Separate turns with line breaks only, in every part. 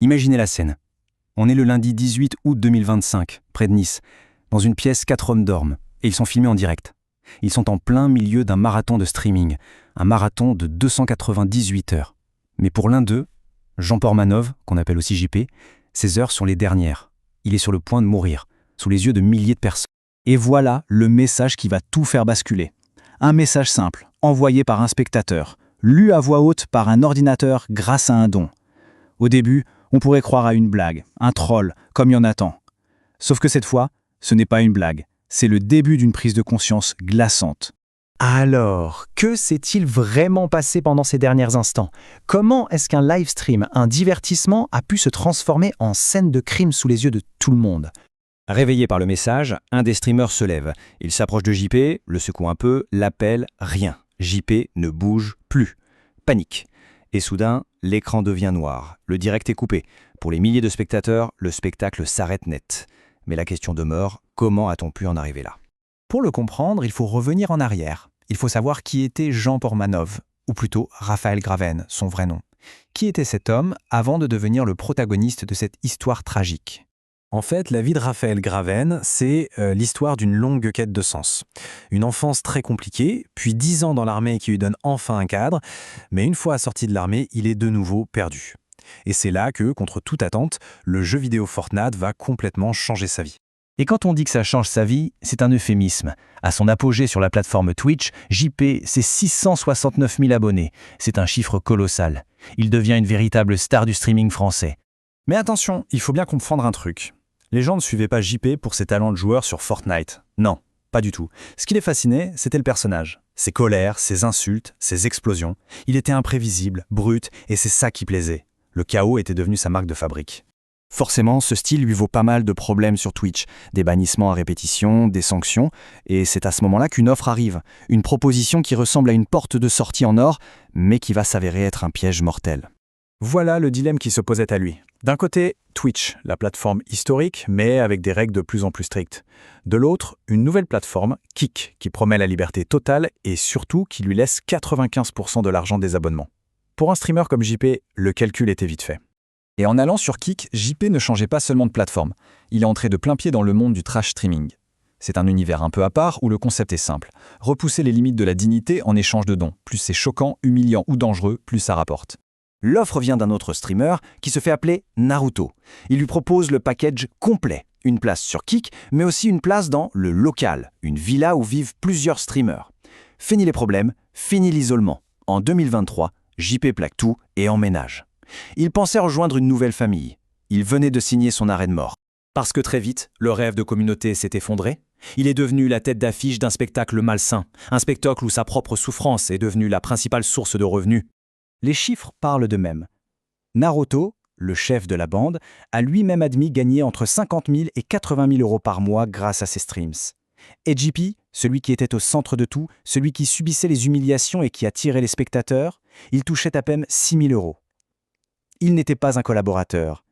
Imaginez la scène. On est le lundi 18 août 2025, près de Nice. Dans une pièce, 4 hommes dorment, et ils sont filmés en direct. Ils sont en plein milieu d'un marathon de streaming, un marathon de 298 heures. Mais pour l'un d'eux, Jean Portmanov, qu'on appelle aussi JP, ses heures sont les dernières. Il est sur le point de mourir, sous les yeux de milliers de personnes.
Et voilà le message qui va tout faire basculer. Un message simple, envoyé par un spectateur, lu à voix haute par un ordinateur grâce à un don. Au début, on pourrait croire à une blague, un troll, comme il y en a tant. Sauf que cette fois, ce n'est pas une blague, c'est le début d'une prise de conscience glaçante.
Alors, que s'est-il vraiment passé pendant ces derniers instants? Comment est-ce qu'un live stream, un divertissement, a pu se transformer en scène de crime sous les yeux de tout le monde?
Réveillé par le message, un des streamers se lève. Il s'approche de JP, le secoue un peu, l'appelle, rien. JP ne bouge plus. Panique. Et soudain, l'écran devient noir. Le direct est coupé. Pour les milliers de spectateurs, le spectacle s'arrête net. Mais la question demeure, comment a-t-on pu en arriver là?
Pour le comprendre, il faut revenir en arrière. Il faut savoir qui était Jean Portmanov, ou plutôt Raphaël Graven, son vrai nom. Qui était cet homme avant de devenir le protagoniste de cette histoire tragique?
En fait, la vie de Raphaël Graven, c'est l'histoire d'une longue quête de sens. Une enfance très compliquée, puis 10 ans dans l'armée qui lui donne enfin un cadre, mais une fois sorti de l'armée, il est de nouveau perdu. Et c'est là que, contre toute attente, le jeu vidéo Fortnite va complètement changer sa vie.
Et quand on dit que ça change sa vie, c'est un euphémisme. À son apogée sur la plateforme Twitch, JP, c'est 669 000 abonnés. C'est un chiffre colossal. Il devient une véritable star du streaming français.
Mais attention, il faut bien comprendre un truc. Les gens ne suivaient pas JP pour ses talents de joueur sur Fortnite. Non, pas du tout. Ce qui les fascinait, c'était le personnage. Ses colères, ses insultes, ses explosions. Il était imprévisible, brut, et c'est ça qui plaisait. Le chaos était devenu sa marque de fabrique.
Forcément, ce style lui vaut pas mal de problèmes sur Twitch, des bannissements à répétition, des sanctions, et c'est à ce moment-là qu'une offre arrive, une proposition qui ressemble à une porte de sortie en or, mais qui va s'avérer être un piège mortel.
Voilà le dilemme qui s'opposait à lui. D'un côté, Twitch, la plateforme historique, mais avec des règles de plus en plus strictes. De l'autre, une nouvelle plateforme, Kick, qui promet la liberté totale et surtout qui lui laisse 95% de l'argent des abonnements. Pour un streamer comme JP, le calcul était vite fait.
Et en allant sur Kick, JP ne changeait pas seulement de plateforme. Il est entré de plein pied dans le monde du trash streaming. C'est un univers un peu à part où le concept est simple. Repousser les limites de la dignité en échange de dons. Plus c'est choquant, humiliant ou dangereux, plus ça rapporte.
L'offre vient d'un autre streamer qui se fait appeler Naruto. Il lui propose le package complet, une place sur Kick, mais aussi une place dans le local, une villa où vivent plusieurs streamers. Fini les problèmes, fini l'isolement. En 2023, JP plaque tout et emménage. Il pensait rejoindre une nouvelle famille. Il venait de signer son arrêt de mort. Parce que très vite, le rêve de communauté s'est effondré. Il est devenu la tête d'affiche d'un spectacle malsain, un spectacle où sa propre souffrance est devenue la principale source de revenus.
Les chiffres parlent d'eux-mêmes. Naruto, le chef de la bande, a lui-même admis gagner entre 50 000 et 80 000 euros par mois grâce à ses streams. Et JP, celui qui était au centre de tout, celui qui subissait les humiliations et qui attirait les spectateurs, il touchait à peine 6 000 euros. Il n'était pas un collaborateur,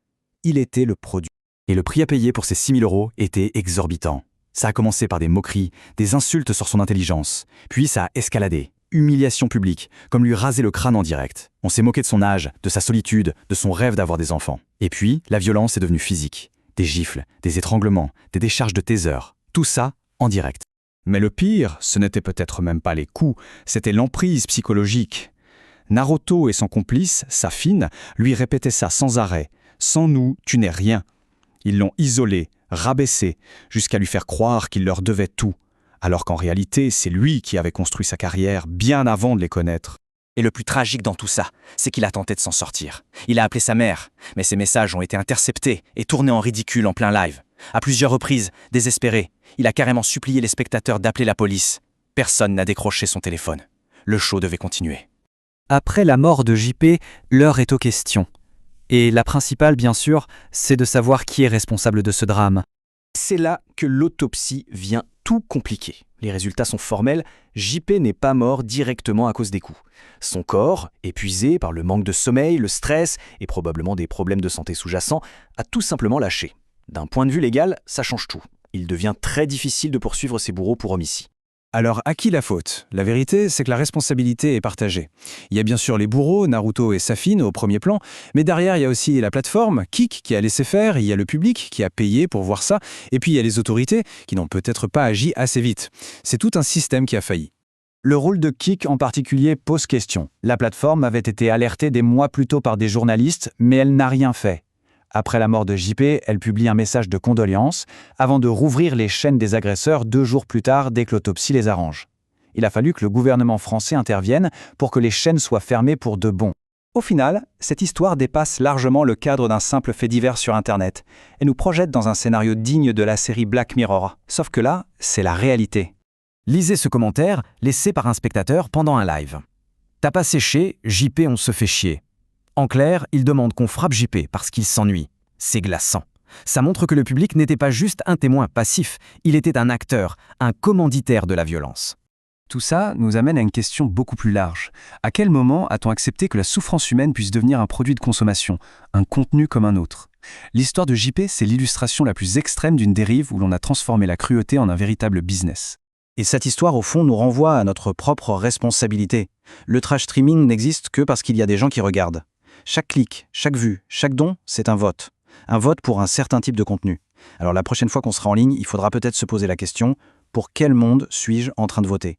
il était le produit.
Et le prix à payer pour ces 6 000 euros était exorbitant. Ça a commencé par des moqueries, des insultes sur son intelligence, puis ça a escaladé. Humiliation publique, comme lui raser le crâne en direct. On s'est moqué de son âge, de sa solitude, de son rêve d'avoir des enfants. Et puis, la violence est devenue physique. Des gifles, des étranglements, des décharges de taser. Tout ça en direct.
Mais le pire, ce n'était peut-être même pas les coups, c'était l'emprise psychologique. Naruto et son complice, Safin, lui répétaient ça sans arrêt. « Sans nous, tu n'es rien ». Ils l'ont isolé, rabaissé, jusqu'à lui faire croire qu'il leur devait tout. Alors qu'en réalité, c'est lui qui avait construit sa carrière bien avant de les connaître.
Et le plus tragique dans tout ça, c'est qu'il a tenté de s'en sortir. Il a appelé sa mère, mais ses messages ont été interceptés et tournés en ridicule en plein live. À plusieurs reprises, désespéré, il a carrément supplié les spectateurs d'appeler la police. Personne n'a décroché son téléphone. Le show devait continuer.
Après la mort de JP, l'heure est aux questions. Et la principale, bien sûr, c'est de savoir qui est responsable de ce drame.
C'est là que l'autopsie vient tout compliquer. Les résultats sont formels, JP n'est pas mort directement à cause des coups. Son corps, épuisé par le manque de sommeil, le stress et probablement des problèmes de santé sous-jacents, a tout simplement lâché. D'un point de vue légal, ça change tout. Il devient très difficile de poursuivre ses bourreaux pour homicide.
Alors, à qui la faute? La vérité, c'est que la responsabilité est partagée. Il y a bien sûr les bourreaux, Naruto et Safin, au premier plan, mais derrière, il y a aussi la plateforme, Kik, qui a laissé faire, il y a le public qui a payé pour voir ça, et puis il y a les autorités qui n'ont peut-être pas agi assez vite. C'est tout un système qui a failli.
Le rôle de Kik en particulier pose question. La plateforme avait été alertée des mois plus tôt par des journalistes, mais elle n'a rien fait. Après la mort de JP, elle publie un message de condoléances avant de rouvrir les chaînes des agresseurs 2 jours plus tard dès que l'autopsie les arrange. Il a fallu que le gouvernement français intervienne pour que les chaînes soient fermées pour de bon. Au final, cette histoire dépasse largement le cadre d'un simple fait divers sur Internet et nous projette dans un scénario digne de la série Black Mirror. Sauf que là, c'est la réalité.
Lisez ce commentaire laissé par un spectateur pendant un live. T'as pas séché, JP on se fait chier. En clair, il demande qu'on frappe JP parce qu'il s'ennuie. C'est glaçant. Ça montre que le public n'était pas juste un témoin passif, il était un acteur, un commanditaire de la violence.
Tout ça nous amène à une question beaucoup plus large. À quel moment a-t-on accepté que la souffrance humaine puisse devenir un produit de consommation, un contenu comme un autre? L'histoire de JP, c'est l'illustration la plus extrême d'une dérive où l'on a transformé la cruauté en un véritable business. Et cette histoire, au fond, nous renvoie à notre propre responsabilité. Le trash streaming n'existe que parce qu'il y a des gens qui regardent. Chaque clic, chaque vue, chaque don, c'est un vote. Un vote pour un certain type de contenu. Alors la prochaine fois qu'on sera en ligne, il faudra peut-être se poser la question, pour quel monde suis-je en train de voter ?